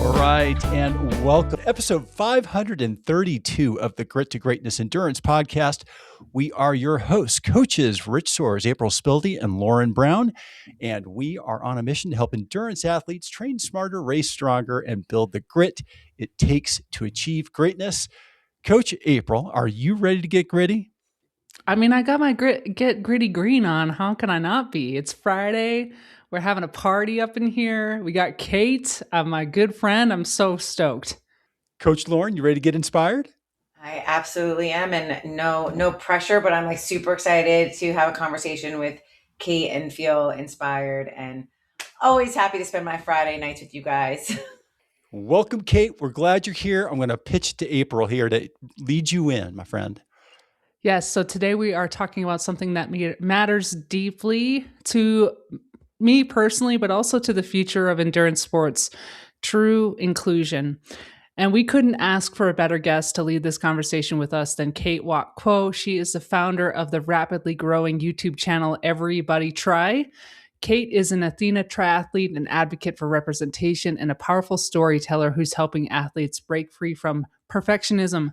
All right, and welcome to episode 532 of the Grit to Greatness Endurance podcast. We are your hosts, coaches Rich Soares, April Spildy, and Lauren Brown, and we are on a mission to help endurance athletes train smarter, race stronger, and build the grit it takes to achieve greatness. Coach April, are you ready to get gritty? I mean, I got my get gritty green on. How can I not be? It's Friday. We're having a party up in here. We got Kate, my good friend. I'm so stoked. Coach Lauren, you ready to get inspired? I absolutely am, and no pressure, but I'm like super excited to have a conversation with Kate and feel inspired, and always happy to spend my Friday nights with you guys. Welcome, Kate. We're glad you're here. I'm going to pitch to April here to lead you in, my friend. Yes, so today we are talking about something that matters deeply to me personally, but also to the future of endurance sports, true inclusion. And we couldn't ask for a better guest to lead this conversation with us than Kate Watt Kuo. She is the founder of the rapidly growing YouTube channel Everybody Try. Kate is an Athena triathlete, an advocate for representation, and a powerful storyteller who's helping athletes break free from perfectionism,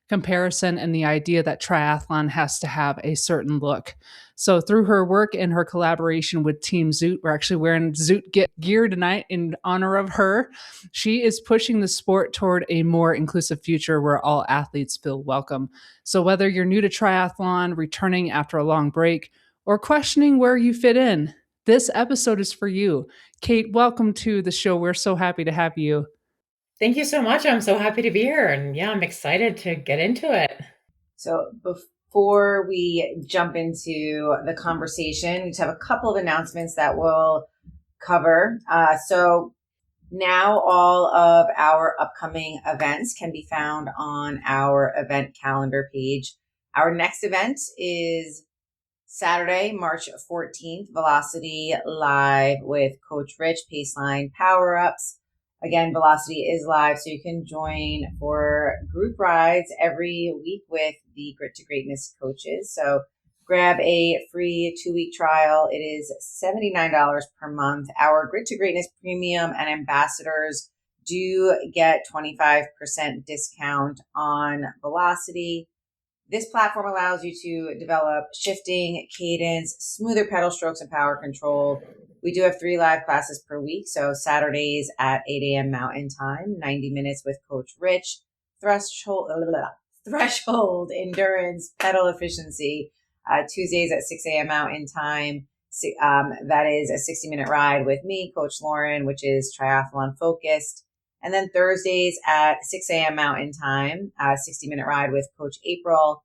comparison, and the idea that triathlon has to have a certain look. So through her work and her collaboration with Team Zoot, we're actually wearing Zoot gear tonight in honor of her. She is pushing the sport toward a more inclusive future where all athletes feel welcome. So whether you're new to triathlon, returning after a long break, or questioning where you fit in, this episode is for you. Kate, welcome to the show. We're so happy to have you. Thank you so much. I'm so happy to be here. And yeah, I'm excited to get into it. So before we jump into the conversation, we just have a couple of announcements that we'll cover. So now all of our upcoming events can be found on our event calendar page. Our next event is Saturday, March 14th, Velocity Live with Coach Rich, Paceline Power-Ups. Again, Velocity is live, so you can join for group rides every week with the Grit to Greatness coaches. So grab a free 2-week trial. It is $79 per month. Our Grit to Greatness Premium and Ambassadors do get 25% discount on Velocity. This platform allows you to develop shifting, cadence, smoother pedal strokes, and power control. We do have 3 live classes per week. So Saturdays at 8 a.m. Mountain Time, 90 minutes with Coach Rich, threshold endurance, pedal efficiency. Tuesdays at 6 a.m. Mountain Time. That is a 60-minute ride with me, Coach Lauren, which is triathlon focused. And then Thursdays at 6 a.m. Mountain Time, 60-minute ride with Coach April,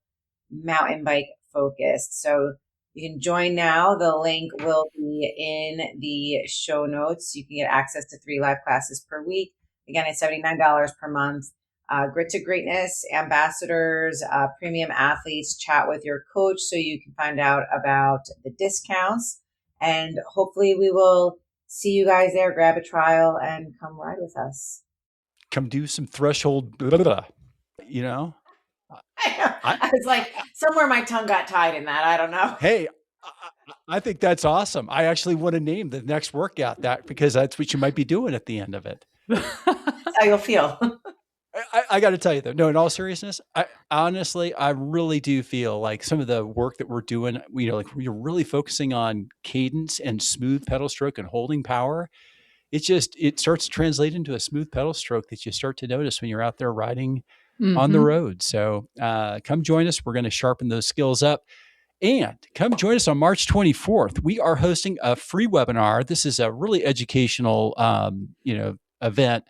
mountain bike focused. So you can join now. The link will be in the show notes. You can get access to 3 live classes per week. Again, it's $79 per month. Grit to Greatness, ambassadors, premium athletes, chat with your coach so you can find out about the discounts. And hopefully we will see you guys there. Grab a trial and come ride with us. Come do some threshold, blah, blah, blah, you know? I was like, somewhere my tongue got tied in that. I don't know. Hey, I think that's awesome. I actually want to name the next workout that because that's what you might be doing at the end of it. That's how you'll feel. I got to tell you though, no, in all seriousness, I really do feel like some of the work that we're doing, like we're really focusing on cadence and smooth pedal stroke and holding power. It starts to translate into a smooth pedal stroke that you start to notice when you're out there riding on the road. So come join us. We're going to sharpen those skills up. And come join us on March 24th. We are hosting a free webinar. This is a really educational event.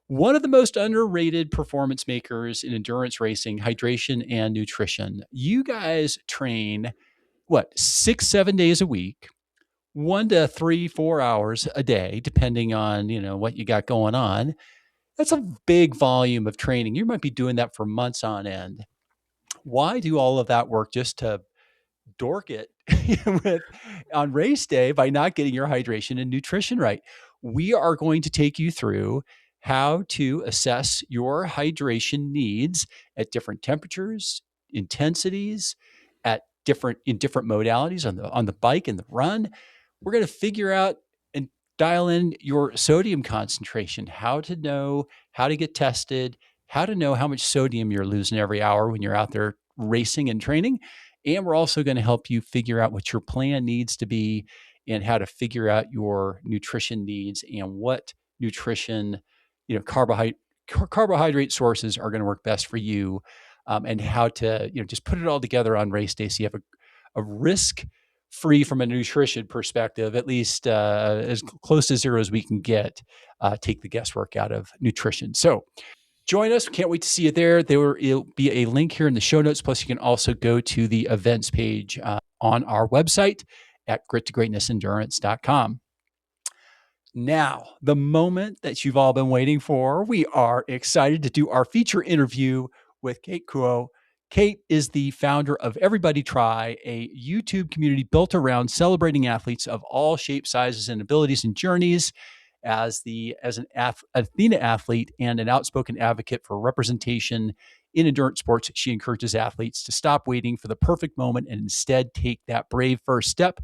One of the most underrated performance makers in endurance racing, hydration and nutrition. You guys train, 6-7 days a week, 1 to 3-4 hours a day, depending on, what you got going on. That's a big volume of training. You might be doing that for months on end. Why do all of that work just to dork it on race day by not getting your hydration and nutrition right? We are going to take you through how to assess your hydration needs at different temperatures, intensities, in different modalities on the bike and the run. We're going to figure out and dial in your sodium concentration, how to know how to get tested, how to know how much sodium you're losing every hour when you're out there racing and training. And we're also going to help you figure out what your plan needs to be and how to figure out your nutrition needs and what nutrition, carbohydrate sources are going to work best for you, and how to, just put it all together on race day so you have a risk free from a nutrition perspective, at least as close to zero as we can get, take the guesswork out of nutrition. So join us. Can't wait to see you there. It'll be a link here in the show notes. Plus, you can also go to the events page on our website at grittogreatnessendurance.com. Now, the moment that you've all been waiting for, we are excited to do our feature interview with Kate Kuo. Kate is the founder of Everybody Try, a YouTube community built around celebrating athletes of all shapes, sizes, and abilities and journeys. As an Athena athlete and an outspoken advocate for representation in endurance sports, she encourages athletes to stop waiting for the perfect moment and instead take that brave first step.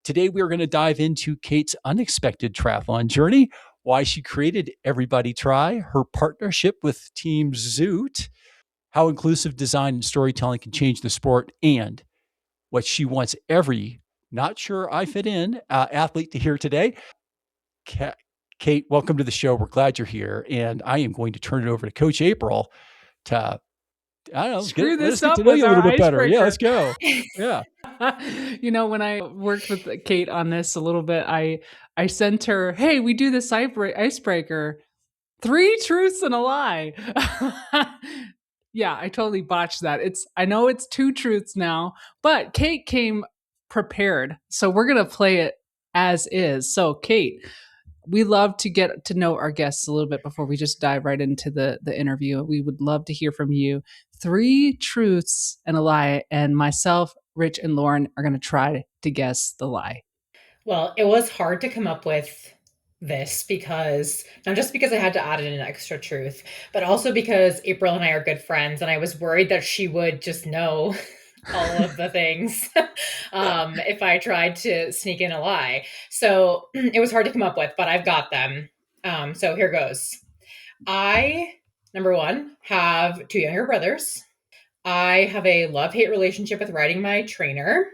Today, we are going to dive into Kate's unexpected triathlon journey, why she created Everybody Try, her partnership with Team Zoot, how inclusive design and storytelling can change the sport, and what she wants every not sure I fit in athlete to hear today. Kate, welcome to the show. We're glad you're here. And I am going to turn it over to Coach April to, I don't know, Screw this get up to know with you a our little bit better. icebreaker. Yeah, let's go. Yeah. When I worked with Kate on this a little bit, I sent her, hey, we do this icebreaker, 3 truths and a lie. Yeah, I totally botched that. I know it's 2 truths now, but Kate came prepared. So we're going to play it as is. So Kate, we love to get to know our guests a little bit before we just dive right into the interview. We would love to hear from you. 3 truths and a lie, and myself, Rich, and Lauren are going to try to guess the lie. Well, it was hard to come up with this because not just because I had to add in an extra truth, but also because April and I are good friends, and I was worried that she would just know all of the things if I tried to sneak in a lie. So it was hard to come up with, but I've got them. So here goes. I, number 1, have 2 younger brothers. I have a love-hate relationship with riding my trainer.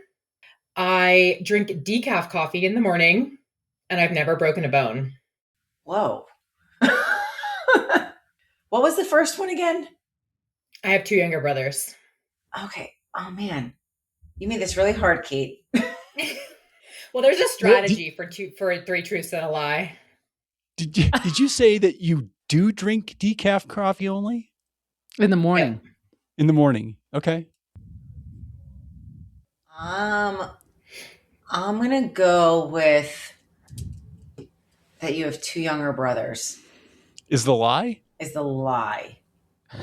I drink decaf coffee in the morning, and I've never broken a bone. Whoa. What was the first one again? I have 2 younger brothers. Okay. Oh, man. You made this really hard, Kate. Well, there's a strategy for 3 truths and a lie. Did you say that you do drink decaf coffee only? In the morning. Yep. In the morning. Okay. I'm going to go with that you have 2 younger brothers. Is the lie? Is the lie.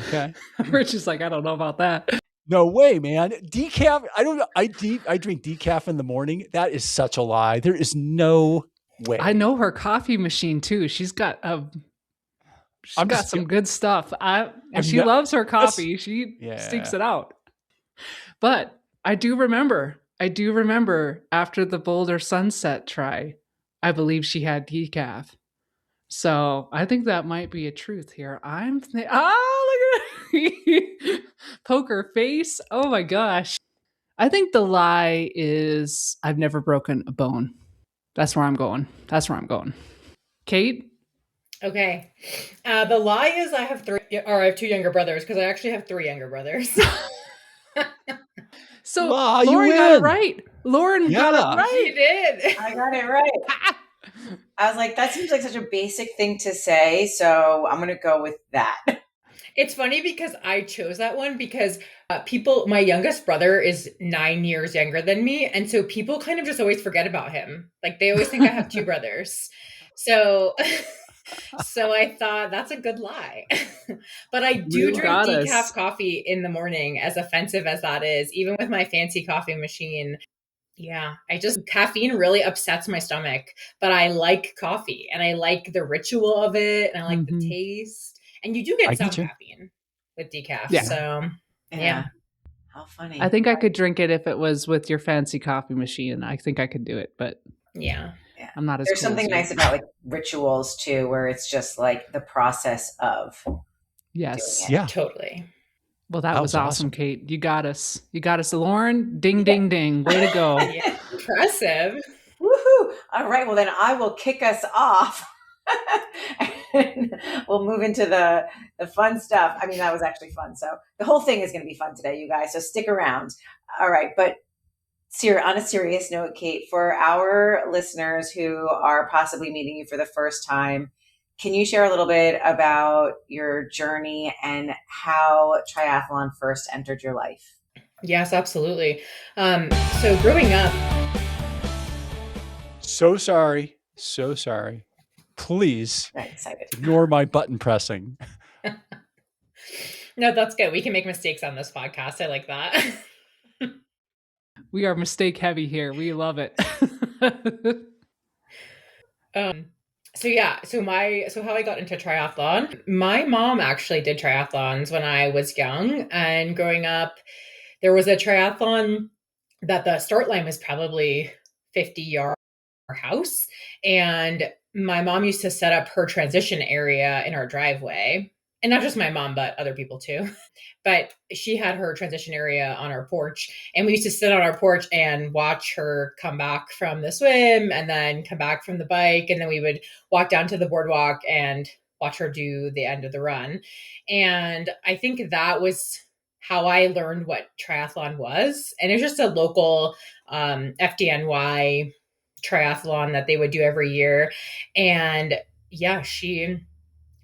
Okay. Rich is like, I don't know about that. No way, man. Decaf. I don't know. I drink decaf in the morning. That is such a lie. There is no way. I know her coffee machine too. She's got some good stuff. She loves her coffee. She stinks it out. But I do remember after the Boulder Sunset try, I believe she had decaf. So I think that might be a truth here. Look at me. Poker face. Oh my gosh. I think the lie is I've never broken a bone. That's where I'm going. Kate? Okay. The lie is I have 2 younger brothers, because I actually have 3 younger brothers. So Lauren got it right. Lauren got it right. She did. I got it right. I was like, that seems like such a basic thing to say, so I'm going to go with that. It's funny because I chose that one because my youngest brother is 9 years younger than me. And so people kind of just always forget about him. Like they always think I have 2 brothers. So I thought that's a good lie. But I do drink decaf coffee in the morning, as offensive as that is, even with my fancy coffee machine. Yeah, caffeine really upsets my stomach, but I like coffee and I like the ritual of it and I like the taste. And you do get some caffeine with decaf. Yeah. So, yeah. How funny. I think I could drink it if it was with your fancy coffee machine. I think I could do it, but yeah. I'm not as There's cool something as you. nice about like rituals too, where it's just like the process of doing Yes. it. Yeah. Totally. Well, that was awesome, awesome. Kate. You got us. You got us. Lauren, ding, ding, ding. Way to go. Yeah, impressive. Woohoo! All right, well then I will kick us off. And we'll move into the fun stuff. I mean, that was actually fun. So the whole thing is going to be fun today, you guys. So stick around. All right, but on a serious note, Kate, for our listeners who are possibly meeting you for the first time, can you share a little bit about your journey and how triathlon first entered your life? Yes, absolutely. So growing up, So sorry. So sorry. Please I'm excited. ignore my button pressing. no, that's good. We can make mistakes on this podcast. I like that. We are mistake heavy here. We love it. Um, so how I got into triathlon. My mom actually did triathlons when I was young, and growing up, there was a triathlon that the start line was probably 50 yards from our house, and my mom used to set up her transition area in our driveway, and not just my mom, but other people too. But she had her transition area on our porch, and we used to sit on our porch and watch her come back from the swim and then come back from the bike, and then we would walk down to the boardwalk and watch her do the end of the run. And I think that was how I learned what triathlon was. And it was just a local FDNY triathlon that they would do every year. And yeah,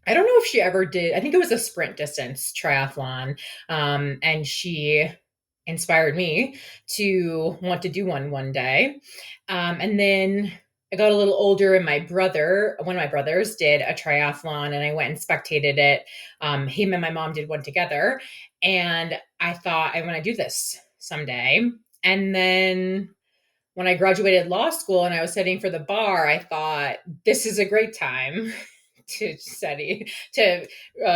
I don't know if she ever did. I think it was a sprint distance triathlon. And she inspired me to want to do one day. And then I got a little older, and one of my brothers did a triathlon, and I went and spectated it. Him and my mom did one together. And I thought, I want to do this someday. And then when I graduated law school and I was studying for the bar, I thought, this is a great time to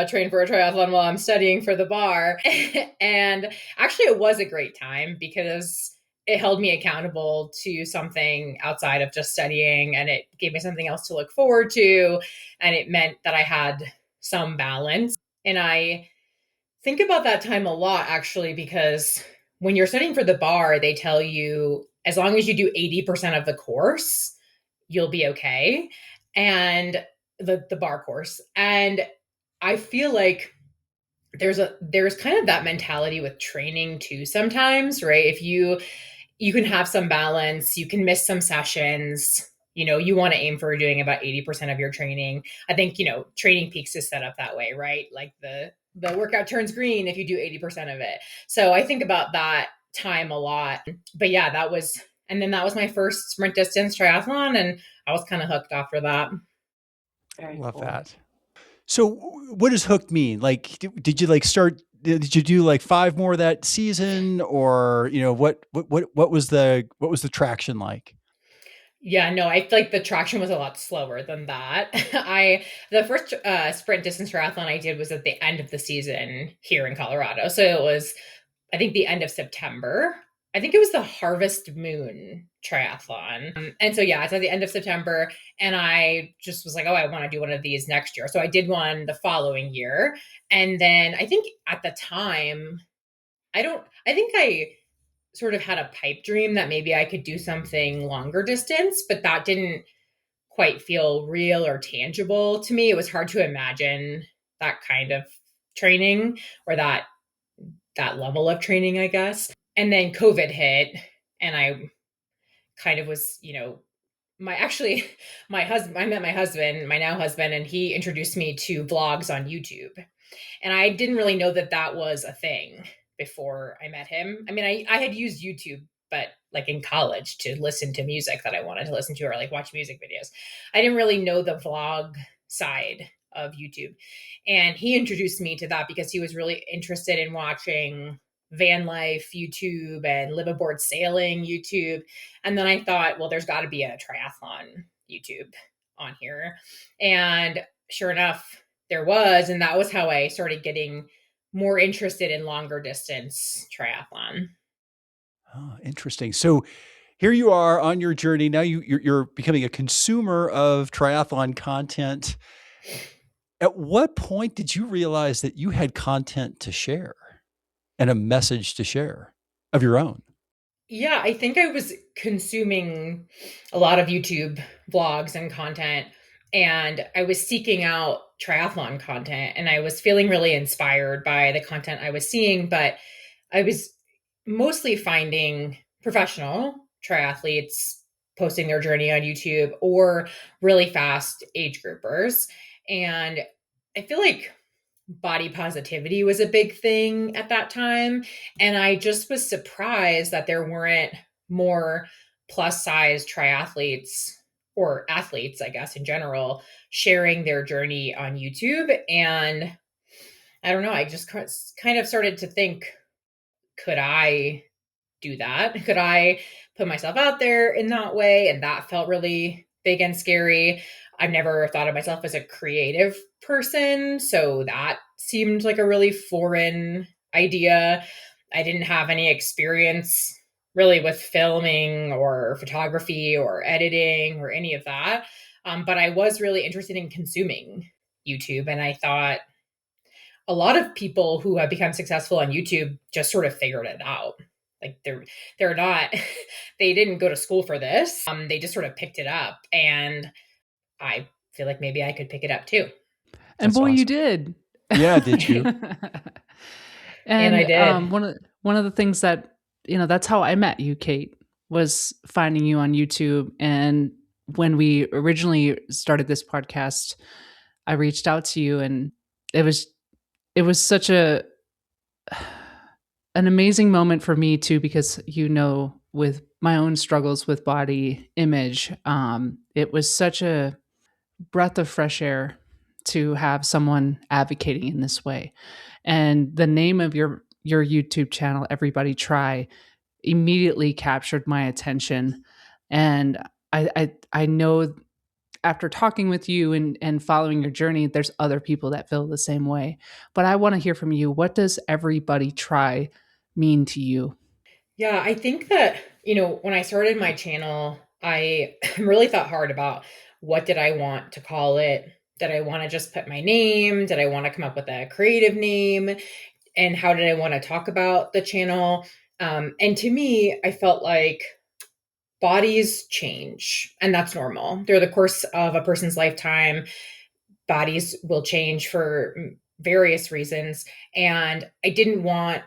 train for a triathlon while I'm studying for the bar. And actually, it was a great time because it held me accountable to something outside of just studying, and it gave me something else to look forward to. And it meant that I had some balance. And I think about that time a lot, actually, because when you're studying for the bar, they tell you as long as you do 80% of the course, you'll be okay. And the bar course. And I feel like there's kind of that mentality with training too sometimes, right? If you can have some balance, you can miss some sessions. You want to aim for doing about 80% of your training. I think, Training Peaks is set up that way, right? Like the workout turns green if you do 80% of it. So I think about that time a lot. But yeah, that was my first sprint distance triathlon, and I was kind of hooked after that. Very Love cool. that. So what does hooked mean? Like, did you did you do like 5 more that season, or, what was the traction like? Yeah, no, I feel like the traction was a lot slower than that. The first sprint distance triathlon I did was at the end of the season here in Colorado. So it was, I think, the end of September. I think it was the Harvest Moon triathlon. And so, yeah, it's at the end of September. And I just was like, oh, I want to do one of these next year. So I did one the following year. And then I think at the time, I think I sort of had a pipe dream that maybe I could do something longer distance, but that didn't quite feel real or tangible to me. It was hard to imagine that kind of training, or that level of training, I guess. And then COVID hit, and I kind of was, my husband, I met my now husband, and he introduced me to vlogs on YouTube. And I didn't really know that was a thing before I met him. I mean, I had used YouTube, but like in college, to listen to music that I wanted to listen to, or like watch music videos. I didn't really know the vlog side of YouTube. And he introduced me to that because he was really interested in watching van life YouTube and liveaboard sailing YouTube. And then I thought, well, there's got to be a triathlon YouTube on here. And sure enough, there was. And that was how I started getting more interested in longer distance triathlon. Oh, interesting. So here you are on your journey. Now you're becoming a consumer of triathlon content. At what point did you realize that you had content to share and a message to share of your own? Yeah, I think I was consuming a lot of YouTube vlogs and content, and I was seeking out triathlon content, and I was feeling really inspired by the content I was seeing, but I was mostly finding professional triathletes posting their journey on YouTube or really fast age groupers. And I feel like body positivity was a big thing at that time. And I just was surprised that there weren't more plus size triathletes or athletes, I guess, in general, sharing their journey on YouTube. And I don't know, I just kind of started to think, could I do that? Could I put myself out there in that way? And that felt really big and scary. I've never thought of myself as a creative person. So that seemed like a really foreign idea. I didn't have any experience really with filming or photography or editing or any of that. But I was really interested in consuming YouTube. And I thought, a lot of people who have become successful on YouTube just sort of figured it out. Like they're not they didn't go to school for this. They just sort of picked it up, and I feel like maybe I could pick it up too. And That's boy, you awesome. did. Yeah, did you? And I did. One of the things that, that's how I met you, Kate, was finding you on YouTube. And when we originally started this podcast, I reached out to you, and it was such an amazing moment for me too, because with my own struggles with body image, it was such a breath of fresh air to have someone advocating in this way. And the name of your YouTube channel, Everybody Try, immediately captured my attention. And I know, after talking with you and following your journey, there's other people that feel the same way. But I want to hear from you. What does Everybody Try mean to you? Yeah, I think that, when I started my channel, I really thought hard about what did I want to call it? Did I want to just put my name? Did I want to come up with a creative name? And how did I want to talk about the channel? And to me, I felt like bodies change, and that's normal. Through the course of a person's lifetime, bodies will change for various reasons. And I didn't want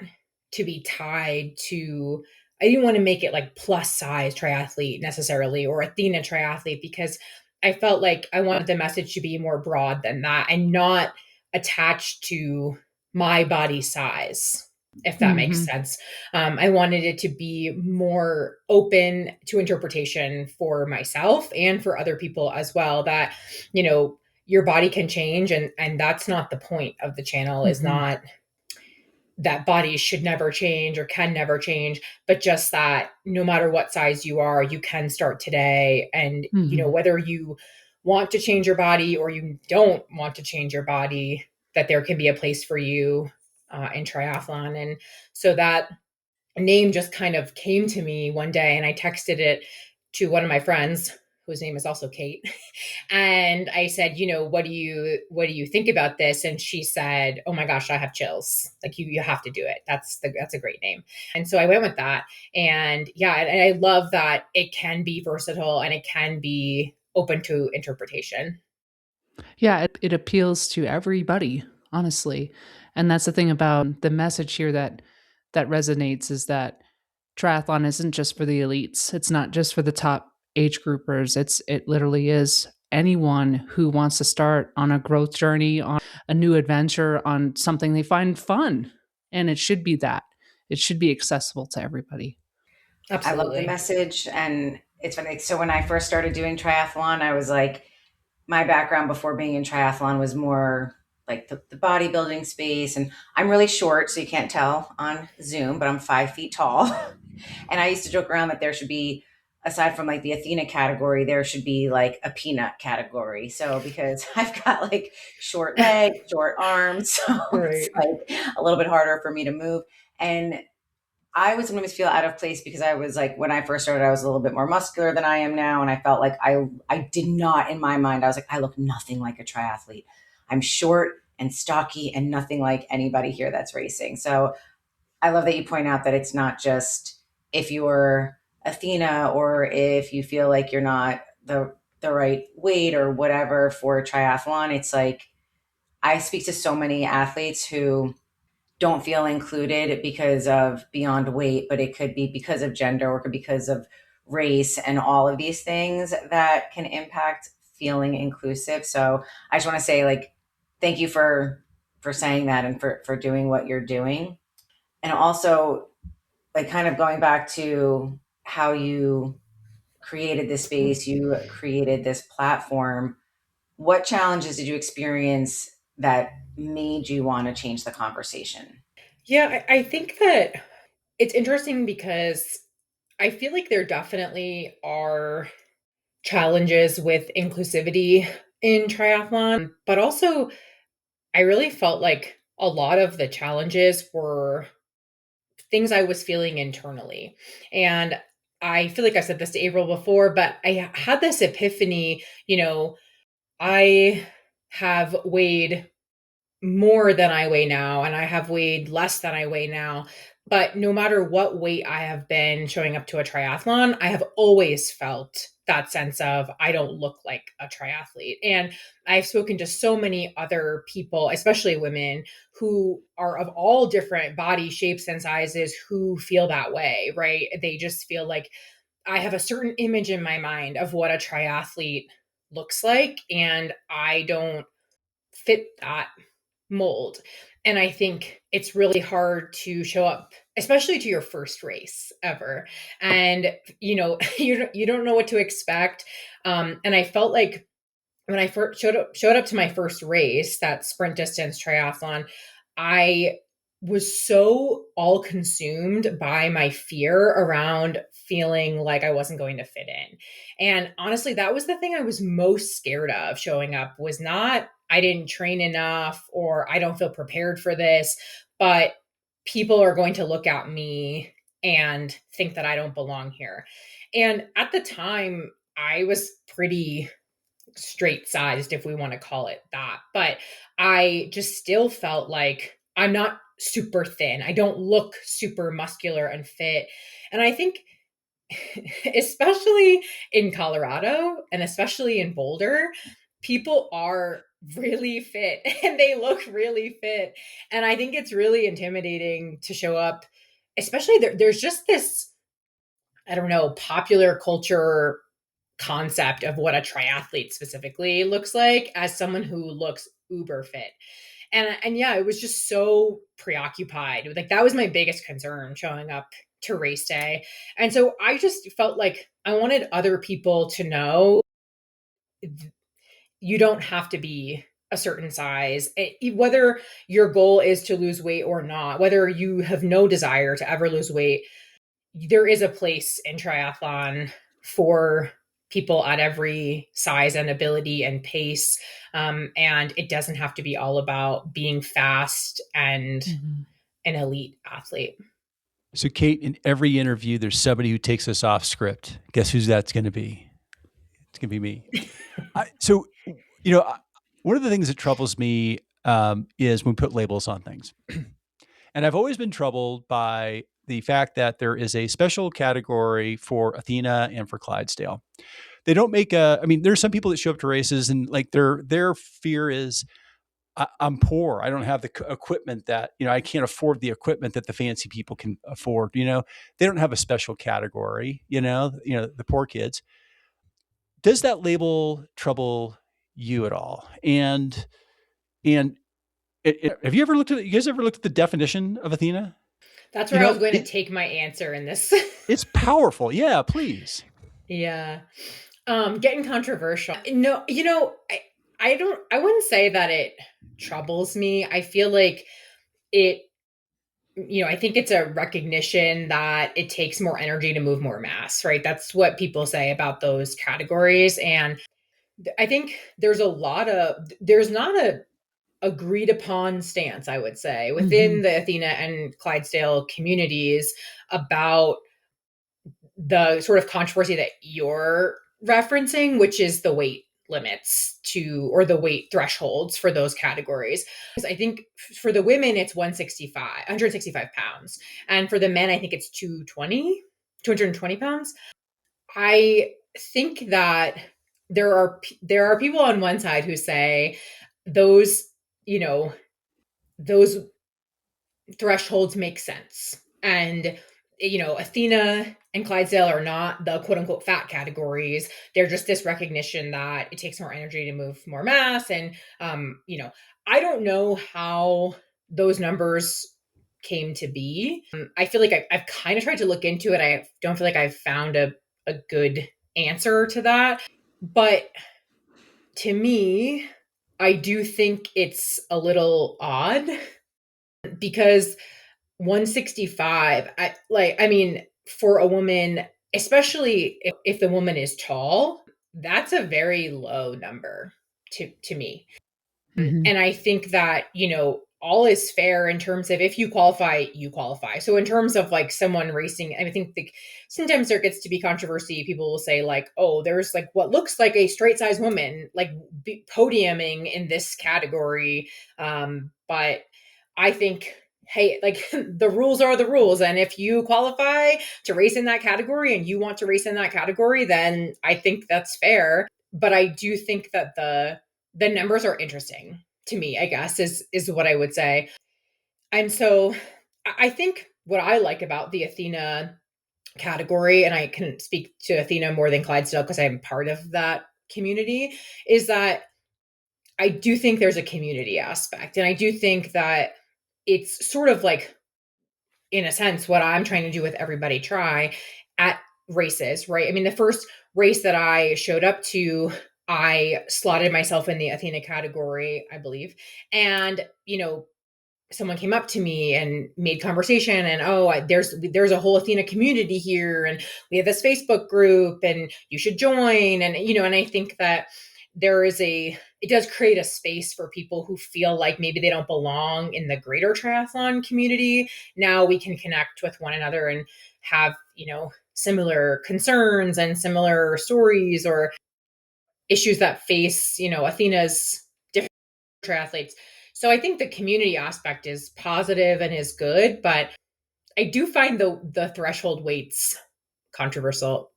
to be tied to, I didn't want to make it like plus size triathlete necessarily, or Athena triathlete, because I felt like I wanted the message to be more broad than that and not attached to my body size, if that makes sense. I wanted it to be more open to interpretation for myself and for other people as well, that, your body can change, and that's not the point of the channel, is not that bodies should never change or can never change, but just that no matter what size you are, you can start today. And, whether you want to change your body or you don't want to change your body, that there can be a place for you in triathlon. And so that name just kind of came to me one day, and I texted it to one of my friends, whose name is also Kate. And I said, what do you think about this? And she said, oh my gosh, I have chills. Like you have to do it. That's a great name. And so I went with that. And yeah, and I love that it can be versatile and it can be open to interpretation. Yeah, it appeals to everybody, honestly. And that's the thing about the message here that resonates, is that triathlon isn't just for the elites. It's not just for the top age groupers. It literally is anyone who wants to start on a growth journey, on a new adventure, on something they find fun. And it should be that. It should be accessible to everybody. Absolutely. I love the message. And it's funny. So when I first started doing triathlon, I was like, my background before being in triathlon was more like the bodybuilding space. And I'm really short, so you can't tell on Zoom, but I'm 5 feet tall. And I used to joke around that there should be, aside from like the Athena category, there should be like a peanut category. So because I've got like short legs, short arms, so it's like a little bit harder for me to move. And I would sometimes feel out of place because I was like, when I first started, I was a little bit more muscular than I am now. And I felt like I did not, in my mind, I was like, I look nothing like a triathlete. I'm short and stocky and nothing like anybody here that's racing. So I love that you point out that it's not just if you're Athena or if you feel like you're not the right weight or whatever for a triathlon. It's like I speak to so many athletes who don't feel included because of beyond weight, but it could be because of gender or it could be because of race and all of these things that can impact feeling inclusive. So I just want to say like thank you for saying that and for doing what you're doing. And also like kind of going back to how you created this space, you created this platform. What challenges did you experience that made you want to change the conversation? Yeah, I think that it's interesting because I feel like there definitely are challenges with inclusivity in triathlon, but also I really felt like a lot of the challenges were things I was feeling internally. And I feel like I said this to April before, but I had this epiphany, I have weighed more than I weigh now, and I have weighed less than I weigh now. But no matter what weight I have been showing up to a triathlon, I have always felt that sense of I don't look like a triathlete. And I've spoken to so many other people, especially women, who are of all different body shapes and sizes who feel that way, right? They just feel like I have a certain image in my mind of what a triathlete looks like, and I don't fit that mold. And I think it's really hard to show up, especially to your first race ever. And you don't know what to expect. And I felt like when I first showed up to my first race, that sprint distance triathlon, I was so all consumed by my fear around feeling like I wasn't going to fit in. And honestly, that was the thing I was most scared of showing up was not I didn't train enough or I don't feel prepared for this, but people are going to look at me and think that I don't belong here. And at the time, I was pretty straight sized, if we want to call it that. But I just still felt like I'm not super thin. I don't look super muscular and fit. And I think, especially in Colorado and especially in Boulder, people are really fit and they look really fit. And I think it's really intimidating to show up, especially there's just this, I don't know, popular culture concept of what a triathlete specifically looks like as someone who looks uber fit. And yeah, it was just so preoccupied. Like that was my biggest concern showing up to race day. And so I just felt like I wanted other people to know you don't have to be a certain size, whether your goal is to lose weight or not, whether you have no desire to ever lose weight, there is a place in triathlon for people at every size and ability and pace. And it doesn't have to be all about being fast and an elite athlete. So, Kate, in every interview, there's somebody who takes us off script. Guess who's that's going to be? It's going to be me. So, one of the things that troubles me is when we put labels on things. And I've always been troubled by the fact that there is a special category for Athena and for Clydesdale. They don't make there's some people that show up to races and like their fear is I'm poor. I don't have the equipment that, I can't afford the equipment that the fancy people can afford. They don't have a special category, the poor kids. Does that label trouble you at all? And have you guys ever looked at the definition of Athena? That's where I was going to take my answer in this. It's powerful. Yeah, please. Yeah. Getting controversial. No, I wouldn't say that it troubles me. I feel like it, I think it's a recognition that it takes more energy to move more mass, right? That's what people say about those categories. And I think there's not a agreed upon stance, I would say, within the Athena and Clydesdale communities about the sort of controversy that you're referencing, which is the weight limits to, or the weight thresholds for those categories. Because I think for the women, it's 165 pounds. And for the men, I think it's 220 pounds. I think that there are people on one side who say those, those thresholds make sense. And, Athena and Clydesdale are not the quote unquote fat categories. They're just this recognition that it takes more energy to move more mass. And, I don't know how those numbers came to be. I feel like I've kind of tried to look into it. I don't feel like I've found a good answer to that. But to me, I do think it's a little odd because 165, for a woman, especially if the woman is tall, that's a very low number to me. And I think that, all is fair in terms of if you qualify, you qualify. So in terms of like someone racing, I think sometimes there gets to be controversy. People will say like, oh, there's like what looks like a straight size woman, like podiuming in this category. But I think, hey, like the rules are the rules. And if you qualify to race in that category and you want to race in that category, then I think that's fair. But I do think that the numbers are interesting to me, I guess, is what I would say. And so I think what I like about the Athena category, and I can speak to Athena more than Clydesdale because I'm part of that community, is that I do think there's a community aspect. And I do think that it's sort of like, in a sense, what I'm trying to do with Everybody Try at races, right? I mean, the first race that I showed up to, I slotted myself in the Athena category, I believe. And, someone came up to me and made conversation and, there's a whole Athena community here. And we have this Facebook group and you should join. And, and I think that it does create a space for people who feel like maybe they don't belong in the greater triathlon community. Now we can connect with one another and have, similar concerns and similar stories or issues that face, Athena's different triathletes. So I think the community aspect is positive and is good, but I do find the threshold weights controversial,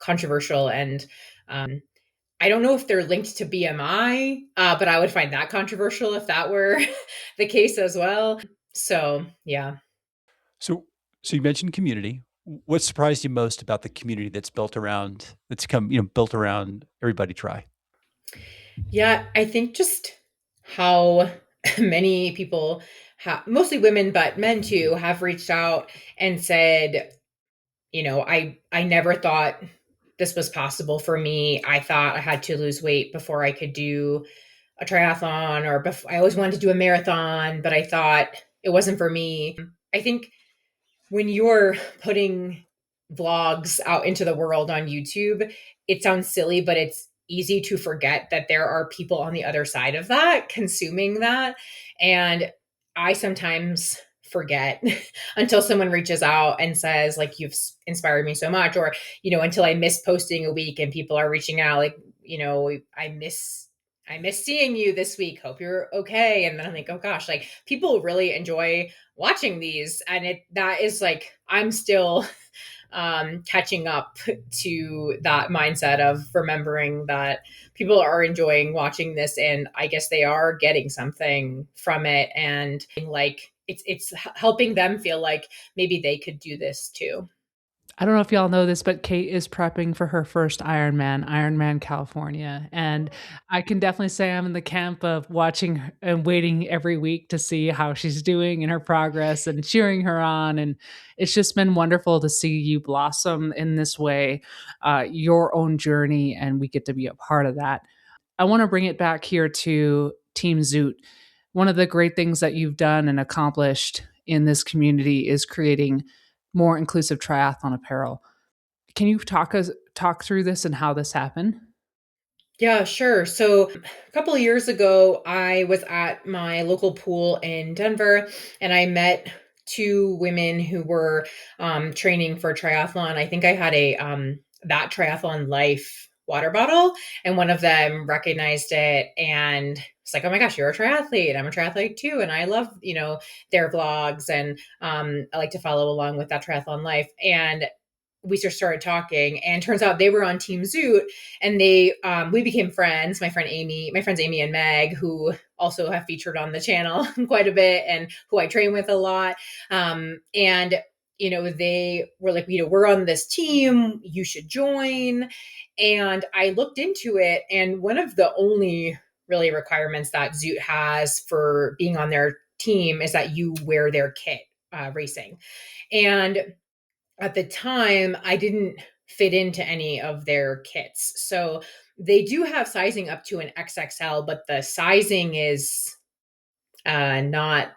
and I don't know if they're linked to BMI, but I would find that controversial if that were the case as well. So, yeah. So you mentioned community. What surprised you most about the community that's built around Everybody Try? Yeah, I think just how many people, mostly women, but men too, have reached out and said, I never thought this was possible for me. I thought I had to lose weight before I could do a triathlon, or I always wanted to do a marathon, but I thought it wasn't for me. I think when you're putting vlogs out into the world on YouTube, it sounds silly, but it's easy to forget that there are people on the other side of that consuming that. And I sometimes forget until someone reaches out and says like, you've inspired me so much, or, until I miss posting a week and people are reaching out like, I miss seeing you this week. Hope you're okay. And then I'm like, oh gosh, like people really enjoy watching these. And that is like, I'm still catching up to that mindset of remembering that people are enjoying watching this, and I guess they are getting something from it, and like it's helping them feel like maybe they could do this too. I don't know if y'all know this, but Kate is prepping for her first Ironman California. And I can definitely say I'm in the camp of watching and waiting every week to see how she's doing in her progress and cheering her on. And it's just been wonderful to see you blossom in this way, your own journey, and we get to be a part of that. I want to bring it back here to Team Zoot. One of the great things that you've done and accomplished in this community is creating more inclusive triathlon apparel. Can you talk through this and how this happened? Yeah, sure. So a couple of years ago, I was at my local pool in Denver and I met two women who were training for triathlon. I think I had a that triathlon life water bottle, and one of them recognized it and it's like, oh my gosh, you're a triathlete. I'm a triathlete too. And I love, their vlogs, and I like to follow along with that triathlon life. And we just started talking, and turns out they were on Team Zoot, and they we became friends. My friends Amy and Meg, who also have featured on the channel quite a bit, and who I train with a lot. And they were like, we're on this team, you should join. And I looked into it, and one of the only really requirements that Zoot has for being on their team is that you wear their kit racing. And at the time, I didn't fit into any of their kits. So they do have sizing up to an XXL, but the sizing is not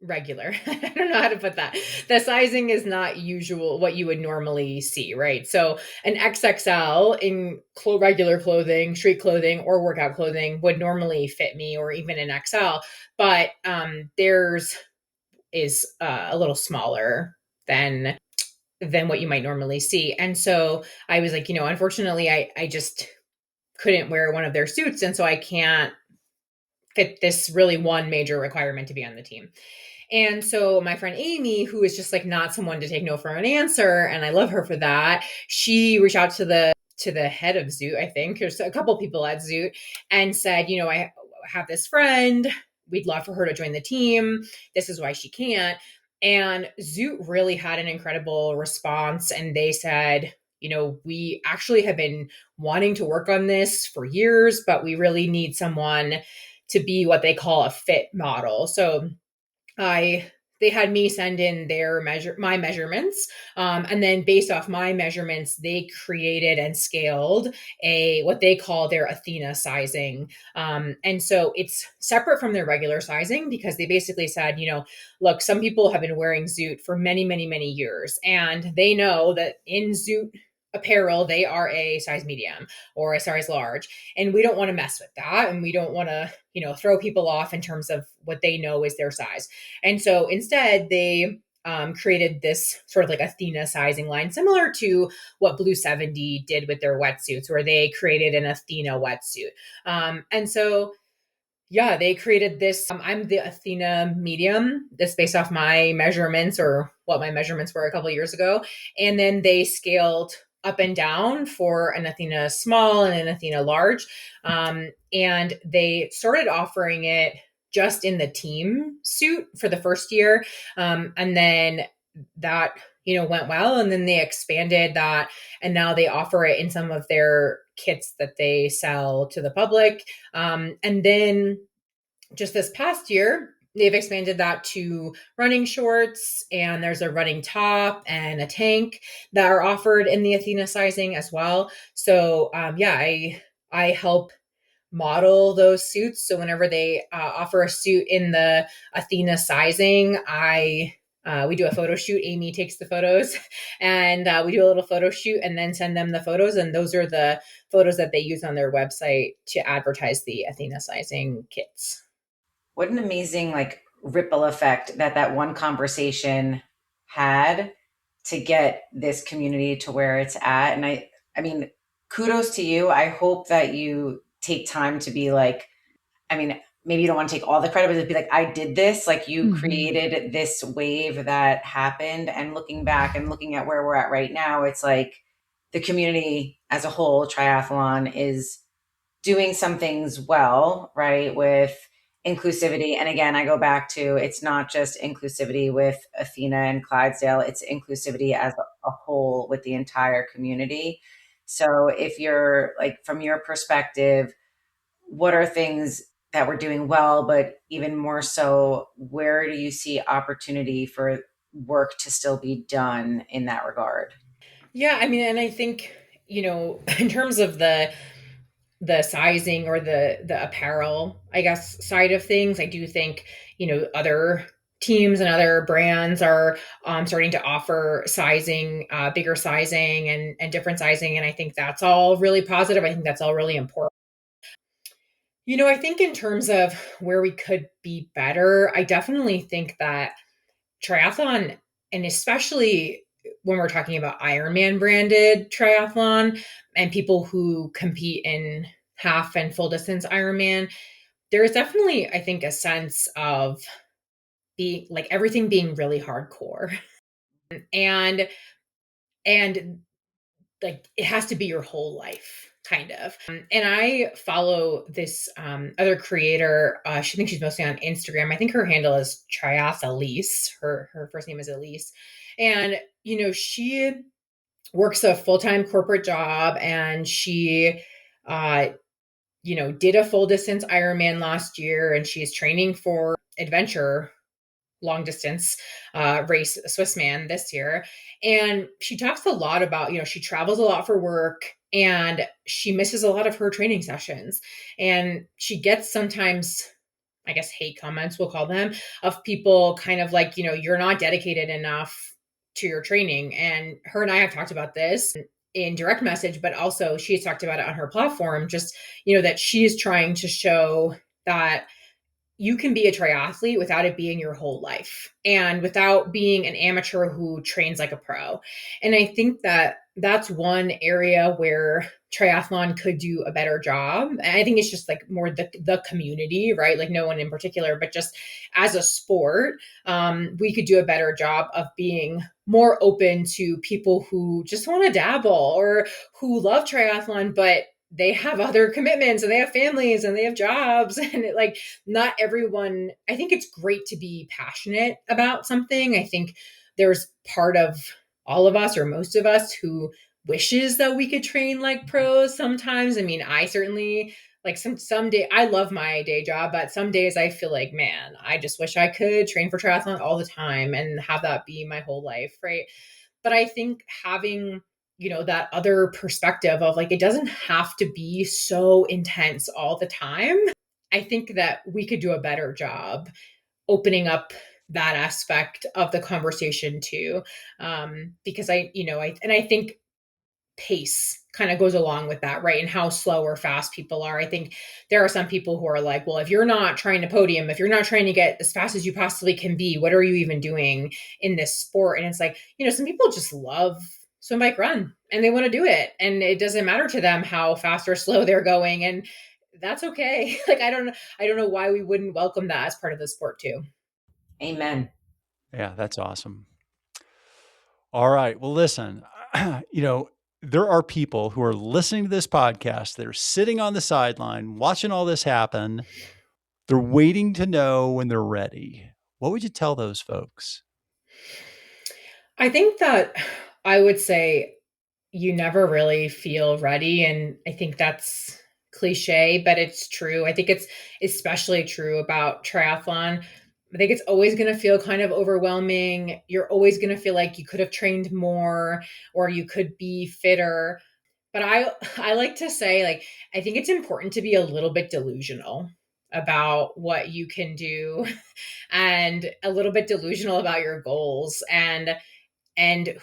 regular. I don't know how to put that. The sizing is not usual, what you would normally see, right? So an XXL in regular clothing, street clothing, or workout clothing would normally fit me, or even an XL. But theirs is a little smaller than what you might normally see. And so I was like, unfortunately, I just couldn't wear one of their suits. And so I can't fit this really one major requirement to be on the team. And so my friend Amy, who is just like not someone to take no for an answer, and I love her for that, she reached out to the head of Zoot, I think. There's a couple people at Zoot, and said, I have this friend. We'd love for her to join the team. This is why she can't. And Zoot really had an incredible response. And they said, we actually have been wanting to work on this for years, but we really need someone to be what they call a fit model. So they had me send in my measurements, and then based off my measurements, they created and scaled what they call their Athena sizing. And so it's separate from their regular sizing, because they basically said, look, some people have been wearing Zoot for many, many, many years, and they know that in Zoot apparel, they are a size medium or a size large. And we don't want to mess with that. And we don't want to, throw people off in terms of what they know is their size. And so instead, they created this sort of like Athena sizing line, similar to what Blue 70 did with their wetsuits, where they created an Athena wetsuit. And so yeah, they created this. I'm the Athena medium. This based off my measurements, or what my measurements were a couple of years ago. And then they scaled up and down for an Athena small and an Athena large. And they started offering it just in the team suit for the first year. And then that, went well. And then they expanded that. And now they offer it in some of their kits that they sell to the public. And then just this past year, they've expanded that to running shorts, and there's a running top and a tank that are offered in the Athena sizing as well. So I help model those suits. So whenever they offer a suit in the Athena sizing, we do a photo shoot. Amy takes the photos, and we do a little photo shoot and then send them the photos. And those are the photos that they use on their website to advertise the Athena sizing kits. What an amazing ripple effect that one conversation had to get this community to where it's at. And I mean, kudos to you. I hope that you take time to be maybe you don't want to take all the credit, but be like, I did this, you created this wave that happened. And looking back and looking at where we're at right now, it's like the community as a whole, triathlon, is doing some things well, right? With inclusivity. And again, I go back to, it's not just inclusivity with Athena and Clydesdale, it's inclusivity as a whole with the entire community. So if you're from your perspective, what are things that we're doing well, but even more so, where do you see opportunity for work to still be done in that regard? Yeah, I mean, and I think, in terms of the sizing or the apparel, I guess, side of things, I do think, other teams and other brands are starting to offer sizing, bigger sizing and different sizing. And I think that's all really positive. I think that's all really important. I think in terms of where we could be better, I definitely think that triathlon, and especially when we're talking about Ironman branded triathlon and people who compete in half and full distance Ironman, there is definitely, I think, a sense of being like everything being really hardcore. And and like it has to be your whole life kind of. And I follow this other creator. She thinks she's mostly on Instagram. I think her handle is Elise. Her first name is Elise. And she works a full-time corporate job, and she did a full distance Ironman last year, and she's training for adventure long distance race Swissman this year. And she talks a lot about, she travels a lot for work and she misses a lot of her training sessions. And she gets sometimes, I guess, hate comments, we'll call them, of people kind of like, you're not dedicated enough to your training. And her and I have talked about this in direct message, but also she has talked about it on her platform, just, that she is trying to show that you can be a triathlete without it being your whole life and without being an amateur who trains like a pro. And I think that that's one area where triathlon could do a better job. And I think it's just like more the community, right? Like no one in particular, but just as a sport, we could do a better job of being more open to people who just want to dabble or who love triathlon, but they have other commitments and they have families and they have jobs. And not everyone, I think it's great to be passionate about something. I think there's part of all of us or most of us who wishes that we could train like pros sometimes. I mean, I certainly like some day I love my day job, but some days I feel like, man, I just wish I could train for triathlon all the time and have that be my whole life. Right. But I think having that other perspective of like, it doesn't have to be so intense all the time. I think that we could do a better job opening up that aspect of the conversation too. Because I think pace kind of goes along with that, right? And how slow or fast people are. I think there are some people who are like, well, if you're not trying to podium, if you're not trying to get as fast as you possibly can be, what are you even doing in this sport? And it's like, some people just love swim, bike, run, and they want to do it. And it doesn't matter to them how fast or slow they're going. And that's okay. Like, I don't know why we wouldn't welcome that as part of the sport too. Amen. Yeah, that's awesome. All right. Well, listen, there are people who are listening to this podcast. They're sitting on the sideline, watching all this happen. They're waiting to know when they're ready. What would you tell those folks? I think that I would say you never really feel ready. And I think that's cliche, but it's true. I think it's especially true about triathlon. I think it's always going to feel kind of overwhelming. You're always going to feel like you could have trained more or you could be fitter. But I like to say, like, I think it's important to be a little bit delusional about what you can do and a little bit delusional about your goals. And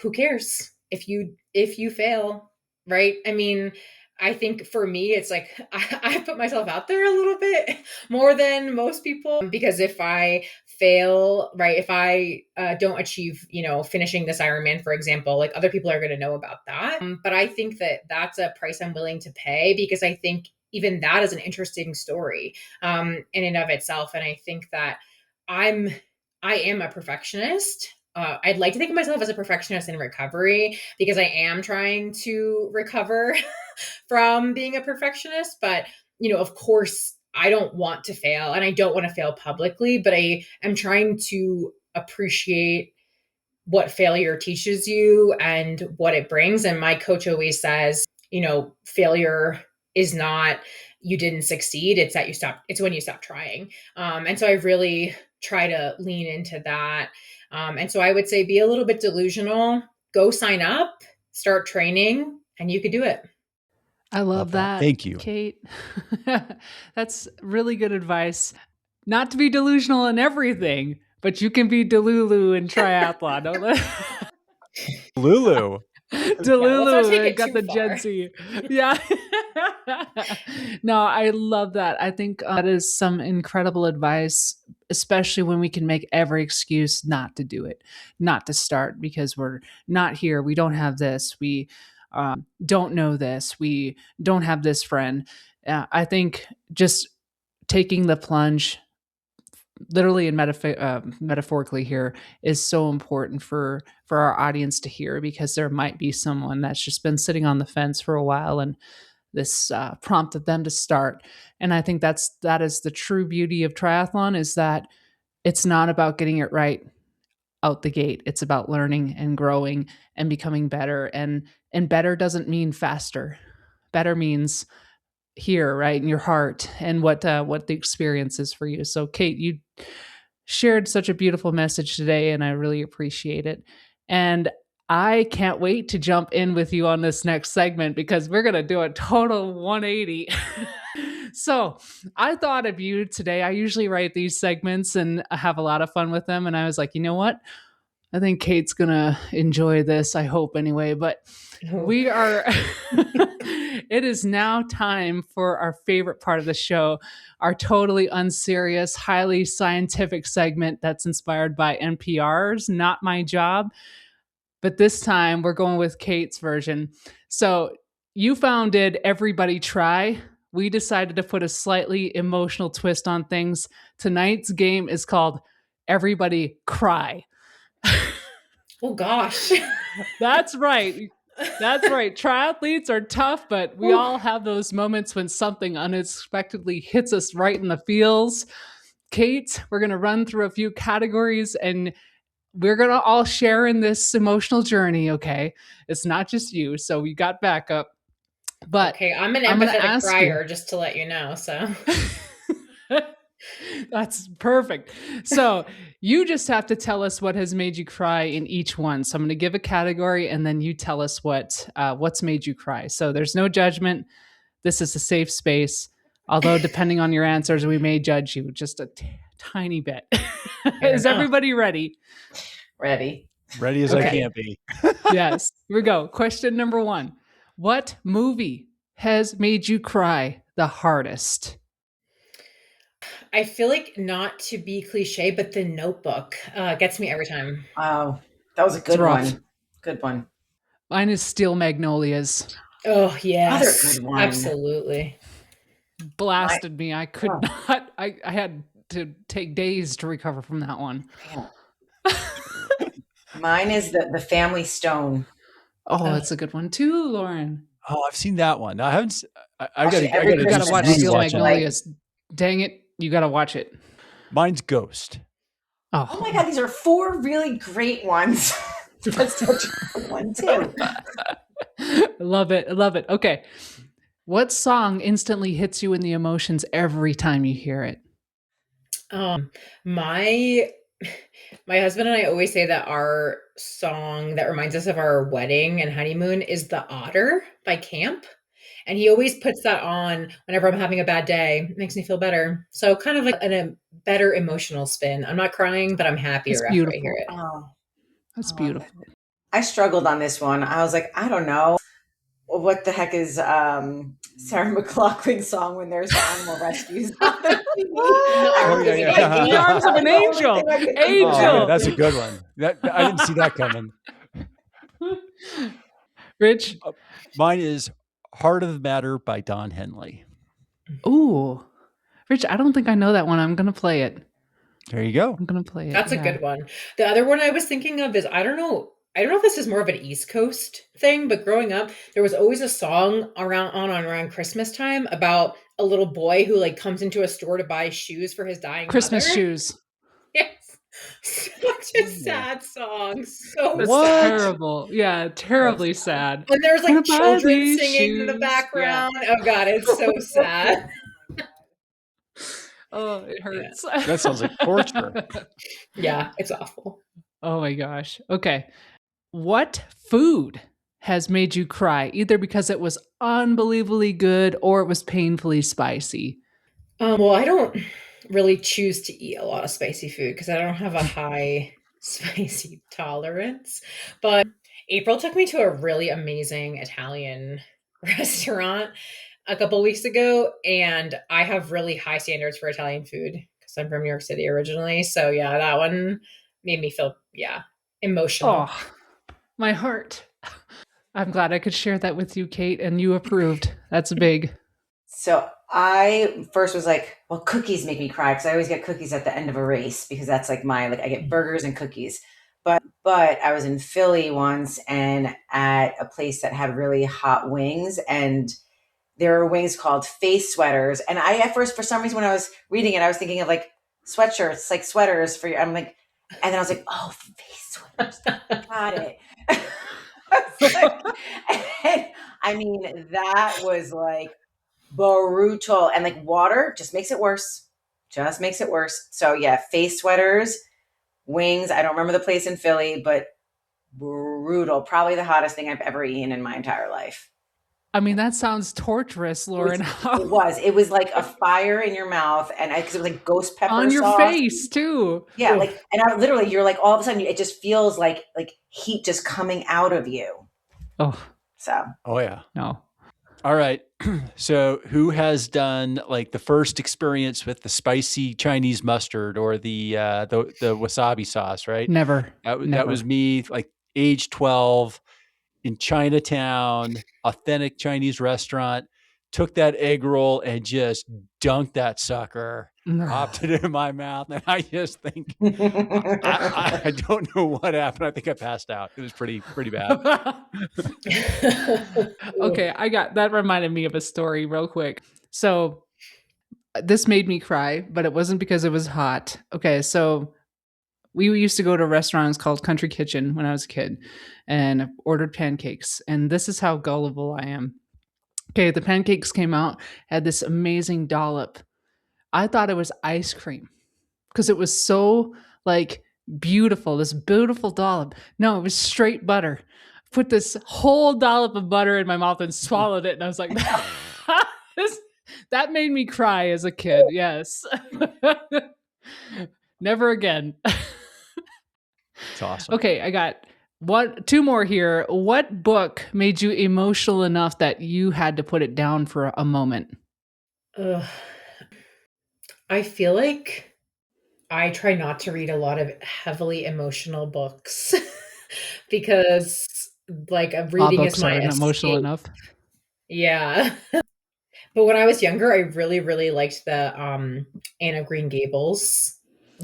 who cares if you fail, right? I mean, I think for me, it's like I put myself out there a little bit more than most people, because if I fail, right, if I don't achieve, finishing this Ironman, for example, like other people are going to know about that. But I think that that's a price I'm willing to pay, because I think even that is an interesting story in and of itself. And I think that I am a perfectionist. I'd like to think of myself as a perfectionist in recovery, because I am trying to recover from being a perfectionist. But, of course, I don't want to fail, and I don't want to fail publicly, but I am trying to appreciate what failure teaches you and what it brings. And my coach always says, failure is not you didn't succeed. It's that it's when you stop trying. And so I really try to lean into that. And so I would say be a little bit delusional, go sign up, start training, and you could do it. I love that. Thank you, Kate. That's really good advice. Not to be delusional in everything, but you can be Delulu in triathlon. Lulu. let's Delulu not take it got too the far. Gen Z. Yeah. No, I love that. I think that is some incredible advice, especially when we can make every excuse not to do it, not to start because we're not here. We don't have this. We don't know this. We don't have this friend. I think just taking the plunge, literally and metaphorically here, is so important for our audience to hear, because there might be someone that's just been sitting on the fence for a while, and this prompted them to start. And I think that is the true beauty of triathlon, is that it's not about getting it right out the gate. It's about learning and growing and becoming better. And better doesn't mean faster. Better means here, right, in your heart, and what the experience is for you. So Kate, you shared such a beautiful message today, and I really appreciate it. And I can't wait to jump in with you on this next segment, because we're going to do a total 180. So I thought of you today. I usually write these segments and I have a lot of fun with them. And I was like, you know what? I think Kate's going to enjoy this. I hope anyway. But we are, it is now time for our favorite part of the show, our totally unserious, highly scientific segment that's inspired by NPR's Not My Job. But this time we're going with Kate's version. So you founded Everybody Try. We decided to put a slightly emotional twist on things. Tonight's game is called Everybody Cry. Oh gosh. That's right. That's right. Triathletes are tough, but we all have those moments when something unexpectedly hits us right in the feels. Kate, we're going to run through a few categories, and we're going to all share in this emotional journey, okay? It's not just you, so we got backup. But okay, I'm an gonna empathetic ask crier, you. just to let you know. So That's perfect. So you just have to tell us what has made you cry in each one. So I'm going to give a category, and then you tell us what's made you cry. So there's no judgment. This is a safe space. Although depending on your answers, we may judge you just a tiny bit. Is everybody ready? Ready. Ready as I can be. Yes. Here we go. Question number 1. What movie has made you cry the hardest? I feel like, not to be cliche, but The Notebook gets me every time. Oh, that was a good one. Good one. Mine is Steel Magnolias. Oh, yes. Another good one. Absolutely. Blasted me. I could not. I had to take days to recover from that one. Mine is the Family Stone. Oh, that's a good one too, Lauren. Oh, I've seen that one. I haven't. I got to watch Steel watch Magnolias. Dang it, you got to watch it. Mine's Ghost. Oh my God, these are 4 really great ones. That's such a good one too. I love it. I love it. Okay. What song instantly hits you in the emotions every time you hear it? My husband and I always say that our song that reminds us of our wedding and honeymoon is The Otter by Camp. And he always puts that on whenever I'm having a bad day. It makes me feel better. So kind of like a better emotional spin. I'm not crying, but I'm happier after I hear it. That's beautiful. I struggled on this one. I was like, I don't know. What the heck is Sarah McLachlan's song when there's animal rescues? Oh, yeah. The Arms of an Angel. Angel. Oh, yeah, that's a good one. I didn't see that coming. Rich? Mine is Heart of the Matter by Don Henley. Ooh. Rich, I don't think I know that one. I'm going to play it. There you go. I'm going to play it. That's a good one. The other one I was thinking of is, I don't know if this is more of an East Coast thing, but growing up, there was always a song around Christmas time about a little boy who like comes into a store to buy shoes for his dying Christmas mother. shoes. Yes. Such a sad song. So That's sad. terrible. Yeah, terribly sad. And there's like children singing shoes. in the background. Yeah. Oh God, it's so sad. Oh, it hurts. Yeah. That sounds like torture. Yeah, it's awful. Oh my gosh. Okay. What food has made you cry, either because it was unbelievably good or it was painfully spicy? Well, really choose to eat a lot of spicy food because I don't have a high spicy tolerance. But April took me to a really amazing Italian restaurant a couple weeks ago, and I have really high standards for Italian food because I'm from New York City originally. So yeah, that one made me feel emotional. Oh, my heart. I'm glad I could share that with you, Kate, and you approved. That's big. So I first was like, well, cookies make me cry because I always get cookies at the end of a race because that's like I get burgers and cookies. But I was in Philly once and at a place that had really hot wings, and there were wings called face sweaters. And I at first, for some reason, when I was reading it, I was thinking of like sweatshirts, like sweaters for your. I'm like, and then I was like, oh, face sweaters, got it. I was like, and I mean, that was like brutal, and like water just makes it worse. Just makes it worse. So yeah, face sweaters, wings. I don't remember the place in Philly, but brutal. Probably the hottest thing I've ever eaten in my entire life. I mean, that sounds torturous, Lauren. It was. It was like a fire in your mouth, and because it was like ghost pepper On your sauce. face too. Yeah, Oof. like, and I literally, you're like, all of a sudden, it just feels like heat just coming out of you. Oh, So, Oh yeah. no. All right. So who has done like the first experience with the spicy Chinese mustard or the wasabi sauce, right? Never. That was me, like age 12 in Chinatown, authentic Chinese restaurant, took that egg roll and just dunked that sucker, popped it in my mouth. And I just think, I don't know what happened. I think I passed out. It was pretty bad. Okay, that reminded me of a story real quick. So this made me cry, but it wasn't because it was hot. Okay, so we used to go to restaurants called Country Kitchen when I was a kid and ordered pancakes. And this is how gullible I am. Okay, the pancakes came out, had this amazing dollop. I thought it was ice cream because it was so like beautiful, this beautiful dollop. No, it was straight butter. Put this whole dollop of butter in my mouth and swallowed it. And I was like, that made me cry as a kid. Yes. Never again. It's awesome. Okay, I got two more here. What book made you emotional enough that you had to put it down for a moment? I feel like I try not to read a lot of heavily emotional books because like reading is my emotional escape. enough. Yeah. But when I was younger, I really, really liked the Anne of Green Gables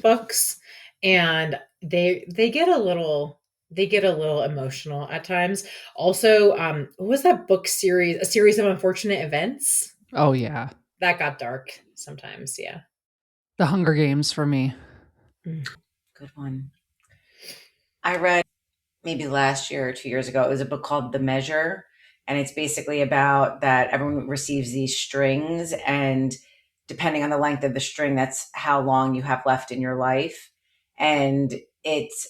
books. And they get a little emotional at times. Also, what was that book series? A Series of Unfortunate Events? Oh yeah. That got dark sometimes, yeah. The Hunger Games for me. good one. I read maybe last year or 2 years ago. It was a book called The Measure. And it's basically about that everyone receives these strings, and depending on the length of the string, that's how long you have left in your life. And it's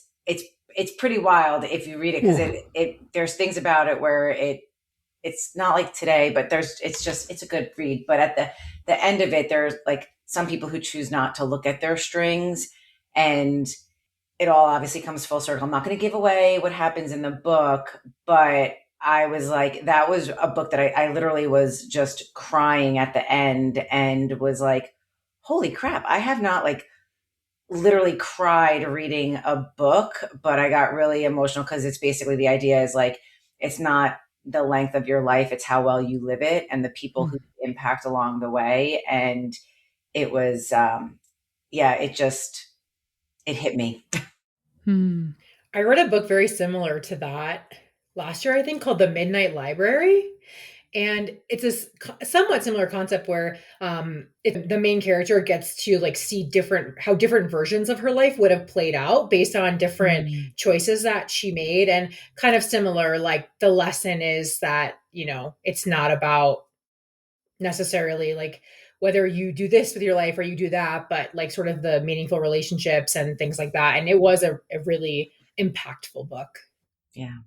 pretty wild if you read it, because there's things about it where it's not like today, but it's a good read. But at the end of it, there's like some people who choose not to look at their strings, and it all obviously comes full circle. I'm not going to give away what happens in the book, but I was like, that was a book that I literally was just crying at the end and was like, holy crap, I have not like literally cried reading a book, but I got really emotional because it's basically, the idea is like, it's not the length of your life, it's how well you live it and the people who impact along the way. And it was, it hit me. I read a book very similar to that last year, I think, called The Midnight Library. And it's a somewhat similar concept where the main character gets to like see how different versions of her life would have played out based on different choices that she made. And kind of similar, like the lesson is that, it's not about necessarily like whether you do this with your life or you do that, but like sort of the meaningful relationships and things like that. And it was a really impactful book. Yeah.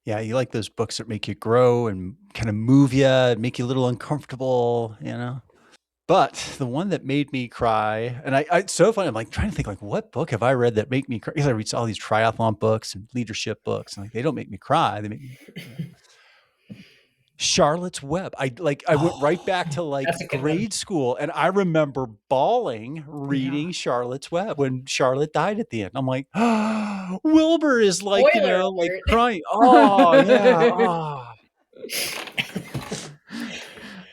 Yeah, you like those books that make you grow and kind of move you, make you a little uncomfortable, But the one that made me cry, and it's so funny. I'm like trying to think, like, what book have I read that make me cry? Because I read all these triathlon books and leadership books, and like they don't make me cry. They make me. Charlotte's Web. I went right back to like That's a good one. grade school, and I remember bawling reading Charlotte's Web when Charlotte died at the end. I'm like, oh, Wilbur is like, Spoiler like alert. crying. Oh yeah.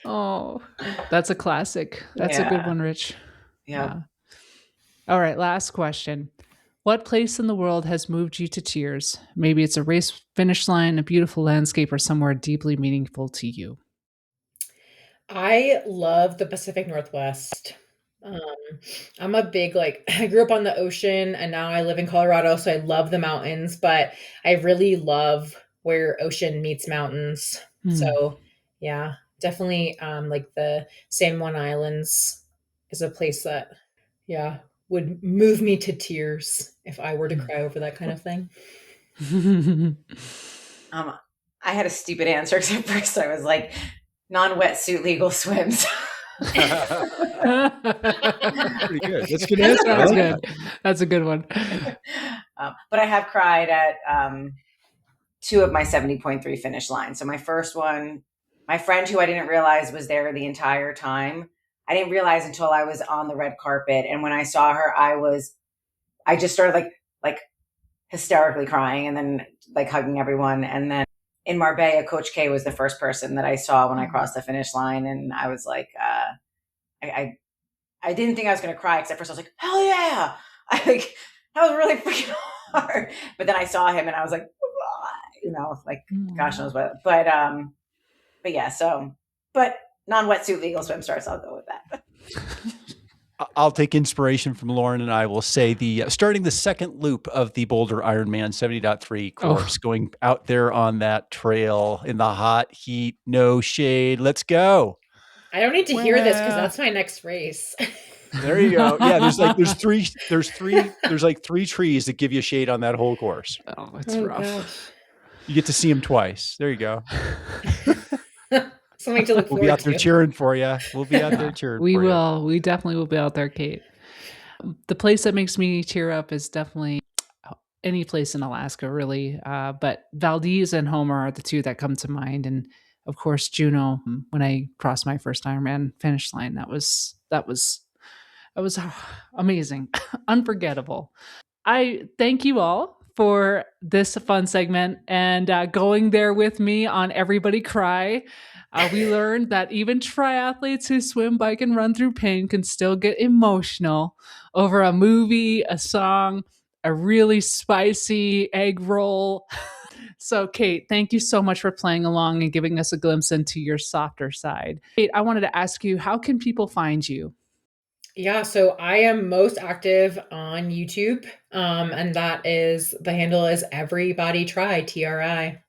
Oh, that's a classic. That's a good one, Rich. Yeah. All right, last question. What place in the world has moved you to tears? Maybe it's a race finish line, a beautiful landscape, or somewhere deeply meaningful to you. I love the Pacific Northwest. I'm a big, I grew up on the ocean and now I live in Colorado, so I love the mountains, but I really love where ocean meets mountains. So yeah, definitely like the San Juan Islands is a place that, would move me to tears if I were to cry over that kind of thing. I had a stupid answer because at first I was like, non-wetsuit legal swims. Pretty good. That's a good answer. That's good. That's a good one. But I have cried at 2 of my 70.3 finish lines. So my first one, my friend who I didn't realize was there the entire time, I didn't realize until I was on the red carpet. And when I saw her, I just started like hysterically crying and then like hugging everyone. And then in Marbella, Coach K was the first person that I saw when I crossed the finish line. And I was like, I didn't think I was going to cry, because at first I was like, hell yeah. That was really freaking hard. But then I saw him and I was like, gosh knows what. But yeah, but non-wetsuit legal swim starts, I'll go with that. I'll take inspiration from Lauren, and I will say starting the second loop of the Boulder Ironman 70.3 course, going out there on that trail in the hot heat, no shade. Let's go. I don't need to hear this because that's my next race. There you go. Yeah, there's like three trees that give you shade on that whole course. Oh, it's rough. Gosh. You get to see them twice. There you go. Something to look We'll forward be out there to. cheering for you. We'll be out there cheering We for you. will. We definitely will be out there, Kate. The place that makes me tear up is definitely any place in Alaska, really. But Valdez and Homer are the two that come to mind. And of course, Juneau, when I crossed my first Ironman finish line, that was amazing, unforgettable. I thank you all for this fun segment and going there with me on Everybody Cry. We learned that even triathletes who swim, bike, and run through pain can still get emotional over a movie, a song, a really spicy egg roll. So, Kate, thank you so much for playing along and giving us a glimpse into your softer side. Kate, I wanted to ask you, how can people find you? Yeah, so I am most active on YouTube, and that is, the handle is Everybody Try, TRI.